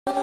Hi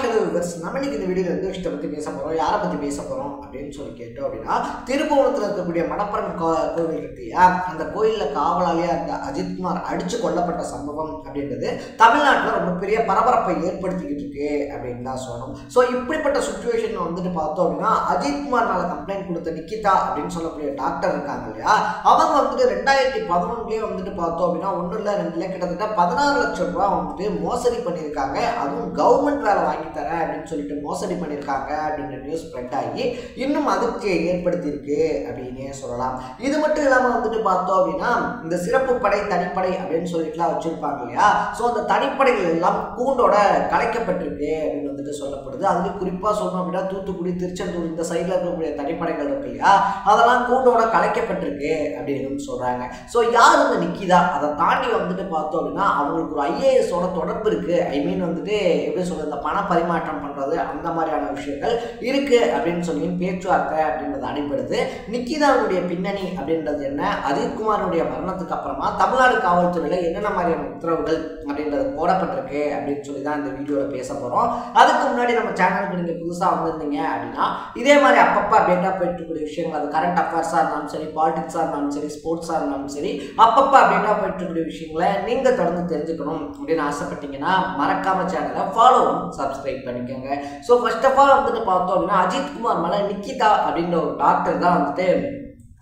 hello viewers, நம்ம இன்னைக்கு இந்த வீடியோவில் எந்த விஷயத்தை பற்றி பேச போகிறோம், யாரை பற்றி பேச போகிறோம் அப்படின்னு சொல்லி கேட்டோம் அப்படின்னா, திருப்புவனத்தில் இருக்கக்கூடிய மணப்பரன் கோவில் இருக்கு இல்லையா, அந்த கோயிலில் காவலாளியாக இருந்த அஜித்குமார் அடித்து கொல்லப்பட்ட சம்பவம் அப்படின்றது தமிழ்நாட்டில் ரொம்ப பெரிய பரபரப்பை ஏற்படுத்திக்கிட்டு இருக்கு அப்படின்னு தான் சொல்லணும். ஸோ இப்படிப்பட்ட சுச்சுவேஷன் வந்துட்டு பார்த்தோம் அப்படின்னா, அஜித்குமார் மேலே கம்ப்ளைண்ட் கொடுத்த நிக்கிதா அப்படின்னு சொல்லக்கூடிய டாக்டர் இருக்காங்க இல்லையா, அவங்க வந்துட்டு 2011 வந்துட்டு பார்த்தோம் அப்படின்னா ஒன்றும் இல்லை 2 இல்லை கிட்டத்தட்ட 16 லட்சம் ரூபா வந்துட்டு மோசடி பண்ணியிருக்காங்க. அதுவும் கவர்மெண்ட் வேலை வாங்கி தரேன் அப்படின்னு சொல்லிட்டு மோசடி பண்ணியிருக்காங்க அப்படின்ற நியூஸ் ஸ்ப்ரெட் ஆகி இன்னும் அதுக்கு ஏற்படுத்தியிருக்கு அப்படின்னே சொல்லலாம். இது மட்டும் இல்லாமல் வந்துட்டு பார்த்தோம் அப்படின்னா, இந்த சிறப்பு படை தனிப்படை அப்படின்னு சொல்லிட்டுலாம் வச்சிருப்பாங்க இல்லையா, ஸோ அந்த தனிப்படைகள் எல்லாம் கூண்டோட கலைக்கப்பட்டிருக்கு அப்படின்னு வந்துட்டு சொல்லப்படுது. அதுக்கு குறிப்பாக சொல்லணும் அப்படின்னா, தூத்துக்குடி, திருச்செந்தூர் இந்த சைடில் இருக்கக்கூடிய தனிப்படைகள் இருக்கு இல்லையா, அதெல்லாம் கூண்டோட கலைக்கப்பட்டிருக்கு அப்படின்னு சொல்றாங்க. ஸோ யார் இந்த நிக்கிதா, அதை தாண்டி வந்துட்டு பார்த்தோம் அப்படின்னா அவங்களுக்கு ஒரு ஐஏஎஸோட தொடர்பு இருக்கு. ஐ மீன் வந்துட்டு எப்படி சொல்றது, இந்த பண பரிமாற்றம் பண்றது அந்த மாதிரியான விஷயங்கள் இருக்கு அப்படின்னு சொல்லி பேச்சுவார்த்தை அப்படின்றது அடிபடுது. நிக்கிதாவுடைய பின்னணி அப்படின்றது என்ன, அஜித்குமாருடைய மரணத்துக்கு அப்புறமா தமிழ்நாடு காவல்துறையில என்னென்ன மாதிரியான உத்தரவுகள் அப்படின்றது போடப்பட்டிருக்கு அப்படின்னு சொல்லி தான் இந்த வீடியோவில் பேச போறோம். அதுக்கு முன்னாடி நம்ம சேனலுக்கு நீங்க புதுசா வந்திருந்தீங்க அப்படின்னா, இதே மாதிரி அப்பப்போ அப்டேட்டா போயிட்டு இருக்கக்கூடிய விஷயங்கள், அது கரண்ட் அஃபேர்ஸா இருந்தாலும் சரி, பாலிடிக்ஸா இருந்தாலும் சரி, ஸ்போர்ட்ஸா இருந்தாலும் சரி, அப்பப்போ அப்டேட்டா போயிட்டு இருக்கக்கூடிய விஷயங்களை நீங்க தொடர்ந்து தெரிஞ்சுக்கணும் அப்படின்னு ஆசைப்பட்டீங்கன்னா மறக்காம சேனலை ஃபாலோ சப்ஸ்கிரைப் பண்ணிக்கோங்க. ஸோ ஃபர்ஸ்ட் ஆஃப் ஆல் வந்துட்டு பார்த்தோம் அப்படின்னா, அஜித்குமார் மேலே நிக்கிதா அப்படின்ற ஒரு டாக்டர் தான் வந்துட்டு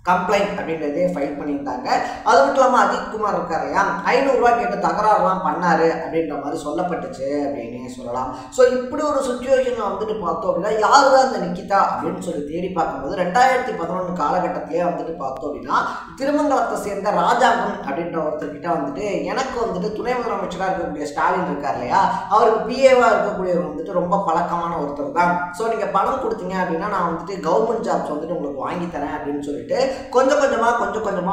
கம்ப்ளைண்ட் அப்படின்றதே ஃபைல் பண்ணியிருந்தாங்க. அது மட்டும் இல்லாமல் அஜித்குமார் இருக்காரு இல்லையா, 500 ரூபா கேட்டு தகராறுலாம் பண்ணாரு அப்படின்ற மாதிரி சொல்லப்பட்டுச்சு அப்படின்னே சொல்லலாம். ஸோ இப்படி ஒரு சுச்சுவேஷன் வந்துட்டு பார்த்தோம் அப்படின்னா, யார் தான் இந்த நிக்கிதா அப்படின்னு சொல்லி தேடி பார்க்கும்போது 2011 காலகட்டத்திலே வந்துட்டு பார்த்தோம் அப்படின்னா, திருமங்கலத்தை சேர்ந்த ராஜாங்கன் அப்படின்ற ஒருத்தர்கிட்ட வந்துட்டு எனக்கு வந்துட்டு துணை முதலமைச்சராக இருக்கக்கூடிய ஸ்டாலின் இருக்கார் இல்லையா, அவருக்கு பிஏவாக இருக்கக்கூடியவர் வந்துட்டு ரொம்ப பழக்கமான ஒருத்தர் தான். ஸோ நீங்கள் பணம் கொடுத்தீங்க அப்படின்னா நான் வந்துட்டு கவர்மெண்ட் ஜாப்ஸ் வந்துட்டு உங்களுக்கு வாங்கி தரேன் அப்படின்னு சொல்லிட்டு கொஞ்சம் கொஞ்சமா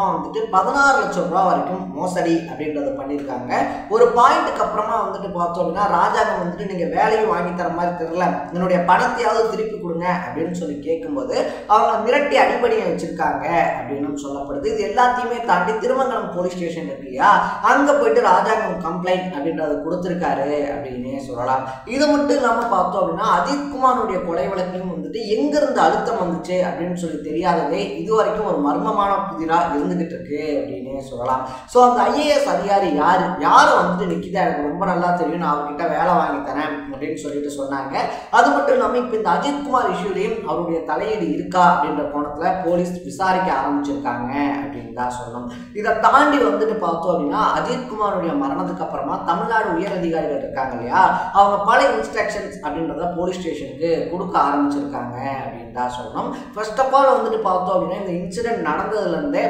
வந்துட்டு 16 லட்சம் ரூபாய் வரைக்கும் மோசடி அப்படின்றத பண்ணியிருக்காங்க. ஒரு பாயிண்ட்டுக்கு அப்புறமா வந்துட்டு பார்த்தோம் அப்படின்னா, ராஜாங்கம் வந்துட்டு நீங்க வேலையும் வாங்கி தர மாதிரி தெரியல, என்னுடைய பணத்தையாவது திருப்பி கொடுங்க அப்படின்னு சொல்லி கேட்கும்போது அவங்க மிரட்டி அடிபடியை வச்சிருக்காங்க அப்படின்னு சொல்லப்படுது. இது எல்லாத்தையுமே தாண்டி திருமங்கலம் போலீஸ் ஸ்டேஷன் இருக்கு இல்லையா, அங்க போயிட்டு ராஜாங்கம் கம்ப்ளைண்ட் அப்படின்றத கொடுத்திருக்காரு அப்படின்னே சொல்லலாம். இது மட்டும் இல்லாம பார்த்தோம் அப்படின்னா, அஜித்குமாருடைய கொலை வழக்கையும் வந்துட்டு எங்கிருந்து அழுத்தம் வந்துச்சு அப்படின்னு சொல்லி தெரியாததே இது வரைக்கும் ஒரு மர்மமான புதிரா இருந்துகிட்டு இருக்கு அப்படின்னே சொல்லலாம். ஸோ அந்த ஐஏஎஸ் அதிகாரி யாரை வந்துட்டு நிக்கிதா எனக்கு ரொம்ப நல்லா தெரியும், நான் அவர்கிட்ட வேலை வாங்கி தரேன் அப்படின்னு சொல்லிட்டு சொன்னாங்க. அது மட்டும் இல்லாமல் இப்போ இந்த அஜித்குமார் இஷ்யூலையும் அவருடைய தலையீடு இருக்கா அப்படின்ற கோணத்துல போலீஸ் விசாரிக்க ஆரம்பிச்சிருக்காங்க அப்படின்னு தான் சொல்லணும். இதை தாண்டி வந்துட்டு பார்த்தோம் அப்படின்னா, அஜித்குமாருடைய மரணத்துக்கு அப்புறமா தமிழ்நாடு உயர் அதிகாரிகள் இருக்காங்க இல்லையா, அவங்க பல இன்ஸ்ட்ரக்ஷன்ஸ் அப்படின்றத போலீஸ் ஸ்டேஷனுக்கு கொடுக்க ஆரம்பிச்சிருக்காங்க அப்படின்னு தான் சொல்லணும். ஃபர்ஸ்ட் ஆஃப் ஆல் வந்துட்டு பார்த்தோம் அப்படின்னா, இந்த இன்சிடென்ட் நடந்ததுலேருந்தே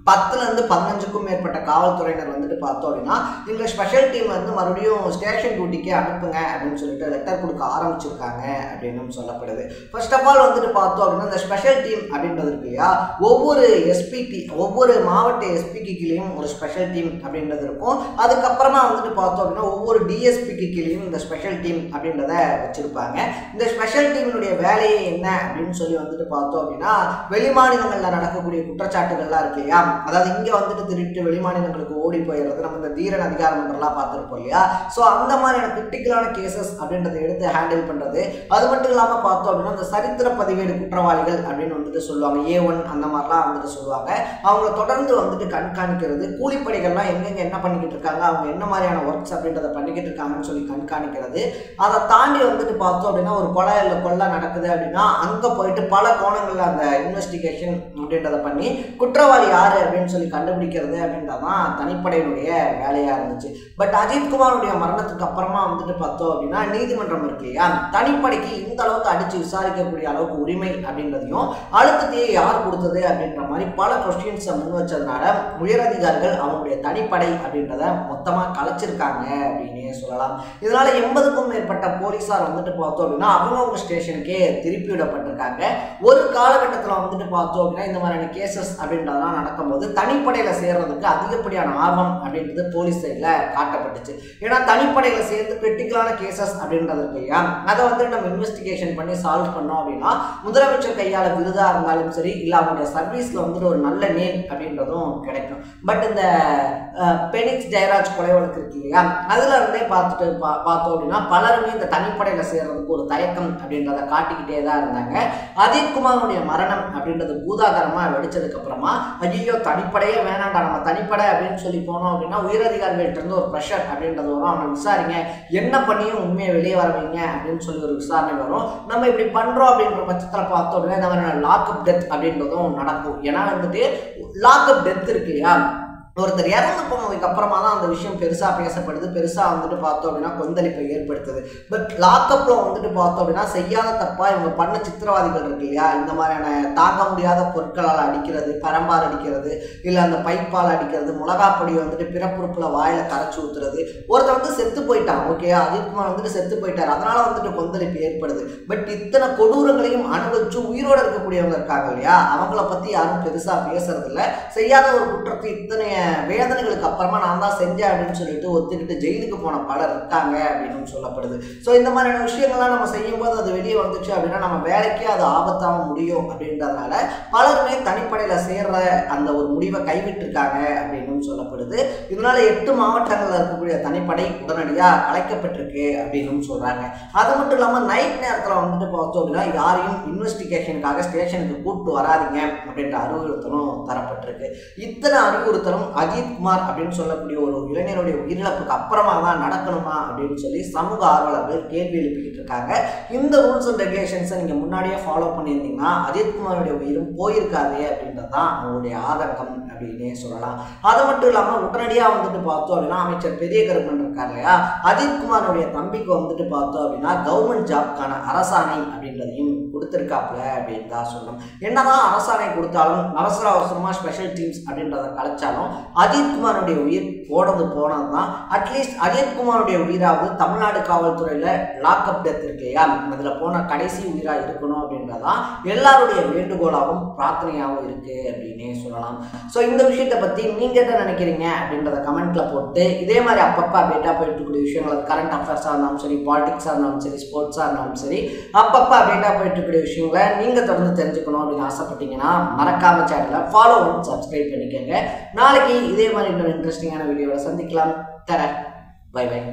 10லேருந்து 15க்கும் மேற்பட்ட காவல்துறையினர் வந்துட்டு பார்த்தோம் அப்படின்னா, இந்த ஸ்பெஷல் டீம் வந்து மறுபடியும் ஸ்டேஷன் டியூட்டிக்கு அனுப்புங்க அப்படின்னு சொல்லிட்டு லெட்டர் கொடுக்க ஆரம்பிச்சிருக்காங்க அப்படின்னு சொல்லப்படுது. ஃபர்ஸ்ட் ஆஃப் ஆல் வந்துட்டு பார்த்தோம் அப்படின்னா, இந்த ஸ்பெஷல் டீம் அப்படின்றது இருக்கு இல்லையா, ஒவ்வொரு மாவட்ட எஸ்பிக்கு கீழேயும் ஒரு ஸ்பெஷல் டீம் அப்படின்றது இருக்கும். அதுக்கப்புறமா வந்துட்டு பார்த்தோம் அப்படின்னா, ஒவ்வொரு டிஎஸ்பிக்கு கீழேயும் இந்த ஸ்பெஷல் டீம் அப்படின்றத வச்சிருப்பாங்க. இந்த ஸ்பெஷல் டீமினுடைய வேலையே என்ன அப்படின்னு சொல்லி வந்துட்டு பார்த்தோம் அப்படின்னா, வெளிமாநிலங்களில் நடக்கக்கூடிய குற்றச்சாட்டுகள்லாம் இருக்கு இல்லையா, அதாவது இங்க வந்துட்டு திருட்டு வெளிமாநிலங்களுக்கு ஓடி போயிடுறது, நம்ம இந்த தீரன் அதிகாரமன்றெல்லாம் பார்த்துருப்போம் இல்லையா, ஸோ அந்த மாதிரியான கிரிட்டிக்கலான கேசஸ் அப்படின்றத எடுத்து ஹேண்டில் பண்றது. அது மட்டும் இல்லாமல் பார்த்தோம் அப்படின்னா, இந்த சரித்திர பதிவேடு குற்றவாளிகள் அப்படின்னு வந்துட்டு சொல்லுவாங்க, A1 அந்த மாதிரிலாம் வந்துட்டு சொல்லுவாங்க. அவங்கள தொடர்ந்து வந்துட்டு கண்காணிக்கிறது, கூலிப்படைகள்லாம் எங்கெங்க என்ன பண்ணிக்கிட்டு இருக்காங்க, அவங்க என்ன மாதிரியான ஒர்க்ஸ் அப்படின்றத பண்ணிக்கிட்டு இருக்காங்கன்னு சொல்லி கண்காணிக்கிறது. அதை தாண்டி வந்துட்டு பார்த்தோம் அப்படின்னா, ஒரு கொலை நடக்குது அப்படின்னா அங்க போயிட்டு பல கோணங்கள்ல அந்த இன்வெஸ்டிகேஷன் அப்படின்றத பண்ணி குற்றவாளி யாரு அப்படின்னு சொல்லி கண்டுபிடிக்கிறது அப்படின்றதான் தனிப்படையினுடைய வேலையா இருந்துச்சு. பட் அஜித்குமாருடைய மரணத்துக்கு அப்புறமா வந்துட்டு பார்த்தோம் அப்படின்னா, நீதிமன்றம் இருக்கு இல்லையா, தனிப்படைக்கு இந்த அளவுக்கு அடிச்சு விசாரிக்கக்கூடிய அளவுக்கு உரிமை அப்படின்றதையும் அழுத்தத்தையே யார் கொடுத்தது அப்படின்ற மாதிரி பல கொஸ்டின்ஸை முன் வச்சதுனால உயரதிகாரிகள் அவங்களுடைய தனிப்படை அப்படின்றத மொத்தமா கலைச்சிருக்காங்க அப்படின்னே சொல்லலாம். இதனால 80க்கும் மேற்பட்ட போலீஸார் வந்துட்டு பார்த்தோம் அப்படின்னா அவங்கவுங்க ஸ்டேஷனுக்கே திருப்பி விடப்பட்டிருக்காங்க. ஒரு காலகட்டத்தில் வந்துட்டு பார்த்தோம் அப்படின்னா, இந்த மாதிரியான கேசஸ் அப்படின்றதெல்லாம் நடக்கும்போது தனிப்படையில் சேர்றதுக்கு அதிகப்படியான ஆர்வம் அப்படின்றது போலீஸ் சைடில் காட்டப்பட்டுச்சு. ஏன்னா தனிப்படையில் சேர்ந்து கிரிட்டிக்கலான கேசஸ் அப்படின்றது இருக்கு இல்லையா, அதை வந்து நம்ம இன்வெஸ்டிகேஷன் பண்ணி சால்வ் பண்ணோம் அப்படின்னா முதலமைச்சர் கையால் விருதாக இருந்தாலும் சரி, இல்லை அவங்களுடைய சர்வீஸில் வந்துட்டு ஒரு நல்ல நேம் அப்படின்றதும் கிடைக்கும். பட் இந்த பெனிக்ஸ் ஜெயராஜ் கொலை வழக்கு இருக்கு இல்லையா, அதுல இருந்தே பார்த்தோம் அப்படின்னா பலருமே இந்த தனிப்படையில் சேர்றதுக்கு ஒரு தயக்கம் அப்படின்றத காட்டிக்கிட்டே தான் இருந்தாங்க. அஜித் குமாருடைய மரணம் அப்படின்றது பூதாகரமாக வெடிச்சதுக்கு அப்புறமா ஐயோ தனிப்படையே வேணாண்டா, நம்ம தனிப்படை அப்படின்னு சொல்லி போனோம் அப்படின்னா உயரதிகாரிகள்ட்ட இருந்து ஒரு ப்ரெஷர் அப்படின்றது வரும். அவனை விசாரிங்க, என்ன பண்ணியும் உண்மையை வெளியே வரவீங்க அப்படின்னு சொல்லி ஒரு விசாரணை வரும். நம்ம இப்படி பண்றோம் அப்படின்ற பட்சத்தில் பார்த்தோம் அப்படின்னா இந்த மாதிரி லாக்அப் டெத் அப்படின்றதும் நடக்கும். ஏன்னா வந்துட்டு லாக்அப் டெத் இருக்கு இல்லையா, ஒருத்தர் இறந்து போனதுக்கு அப்புறமா தான் அந்த விஷயம் பெருசாக பேசப்படுது, பெருசாக வந்துட்டு பார்த்தோம் அப்படின்னா கொந்தளிப்பை ஏற்படுத்துது. பட் லாக்அப்பில் வந்துட்டு பார்த்தோம் அப்படின்னா செய்யாத தப்பா இவங்க பண்ண சித்திரவாதிகள் இருக்கு இல்லையா, இந்த மாதிரியான தாங்க முடியாத பொருட்களால் அடிக்கிறது, பரம்பால் அடிக்கிறது, இல்லை அந்த பைப்பால் அடிக்கிறது, மிளகாப்பொடி வந்துட்டு பிறப்புறுப்புல வாயில கரைச்சி ஊத்துறது. ஒருத்தர் வந்து செத்து போயிட்டான், ஓகே அஜித்குமார் வந்துட்டு செத்து போயிட்டார், அதனால வந்துட்டு கொந்தளிப்பு ஏற்படுது. பட் இத்தனை கொடூரங்களையும் அனுபவிச்சு உயிரோடு இருக்கக்கூடியவங்க இருக்காங்க இல்லையா, அவங்கள பற்றி யாரும் பெருசாக பேசுறது இல்லை. செய்யாத ஒரு குற்றத்தை இத்தனை வேதனைகளுக்கு அப்புறமா நான் தான் செஞ்சேன் அப்படின்னு சொல்லிட்டு ஒத்துக்கிட்டு ஜெயிலுக்கு போன பலர் இருக்காங்க அப்படின்னு சொல்லப்படுது. ஸோ இந்த மாதிரியான விஷயங்கள்லாம் நம்ம செய்யும்போது அது வெளியே வந்துச்சு அப்படின்னா நம்ம வேலைக்கே அது ஆபத்தாக முடியும் அப்படின்றதுனால பலருமே தனிப்படையில் சேர்ற அந்த ஒரு முடிவை கைவிட்டு இருக்காங்க அப்படின்னு சொல்லப்படுது. இதனால 8 மாவட்டங்களில் இருக்கக்கூடிய தனிப்படை உடனடியாக கலைக்கப்பட்டிருக்கு அப்படின்னு சொல்றாங்க. அது மட்டும் இல்லாமல் நைட் நேரத்தில் வந்துட்டு பார்த்தோம் அப்படின்னா யாரையும் இன்வெஸ்டிகேஷனுக்காக ஸ்டேஷனுக்கு கூப்பிட்டு வராதிங்க அப்படின்ற அறிவுறுத்தலும் தரப்பட்டிருக்கு. இத்தனை அறிவுறுத்தலும் அஜித் குமார் அப்படின்னு சொல்லக்கூடிய ஒரு இளைஞருடைய உயிரிழப்புக்கு அப்புறமா தான் நடக்கணுமா அப்படின்னு சொல்லி சமூக ஆர்வலர்கள் கேள்வி எழுப்பிக்கிட்டு இருக்காங்க. இந்த ரூல்ஸ் அண்ட் ரெகுலேஷன்ஸை நீங்க முன்னாடியே ஃபாலோ பண்ணியிருந்தீங்கன்னா அஜித் குமாருடைய உயிரும் போயிருக்காது அப்படின்றது தான் அவங்களுடைய ஆதங்கம் அப்படின்னே சொல்லலாம். அது மட்டும் இல்லாமல் உடனடியாக வந்துட்டு பார்த்தோம் அப்படின்னா அமைச்சர் பெரிய கருப்பன் இருக்கார் இல்லையா, அஜித் குமாருடைய தம்பிக்கு வந்துட்டு பார்த்தோம் அப்படின்னா கவர்மெண்ட் ஜாப்க்கான அரசாணை அப்படின்றதையும் கொடுத்துருக்காப்புல அப்படின்னு தான் சொல்லணும். என்னதான் அரசாணை கொடுத்தாலும் அவசர அவசரமாக ஸ்பெஷல் டீம்ஸ் அப்படின்றத கலைச்சாலும் அஜித் குமாருடைய உயிர் போனது தான். அட்லீஸ்ட் அஜித் குமாருடைய உயிராவது தமிழ்நாடு காவல்துறையில லாக்அப் டெத் இருக்கு இல்லையா, அதுல போன கடைசி உயிரா இருக்கணும் அப்படின்றதான் எல்லாருடைய வேண்டுகோளாகவும் பிரார்த்தனையாகவும் இருக்கு அப்படின்னே சொல்லலாம். ஸோ இந்த விஷயத்தை பத்தி நீங்க என்ன நினைக்கிறீங்க அப்படின்றத கமெண்ட்ல போட்டு இதே மாதிரி அப்பப்போ அப்டேட்டா போயிட்டு இருக்கக்கூடிய விஷயங்கள் கரண்ட் அஃபேர்ஸா இருந்தாலும் சரி, பாலிடிக்ஸா இருந்தாலும் சரி, ஸ்போர்ட்ஸா இருந்தாலும் சரி, அப்பப்போ அப்டேட்டா போயிட்டு இருக்கக்கூடிய விஷயங்களை நீங்க தொடர்ந்து தெரிஞ்சுக்கணும் அப்படின்னு ஆசைப்பட்டீங்கன்னா மறக்காம சேனலை ஃபாலோ பண்ணி சப்ஸ்கிரைப் பண்ணிக்கோங்க. நாளைக்கு இதே மாதிரி இன்னொரு இன்ட்ரெஸ்டிங்கான வீடியோவை சந்திக்கலாம். தர பை பை.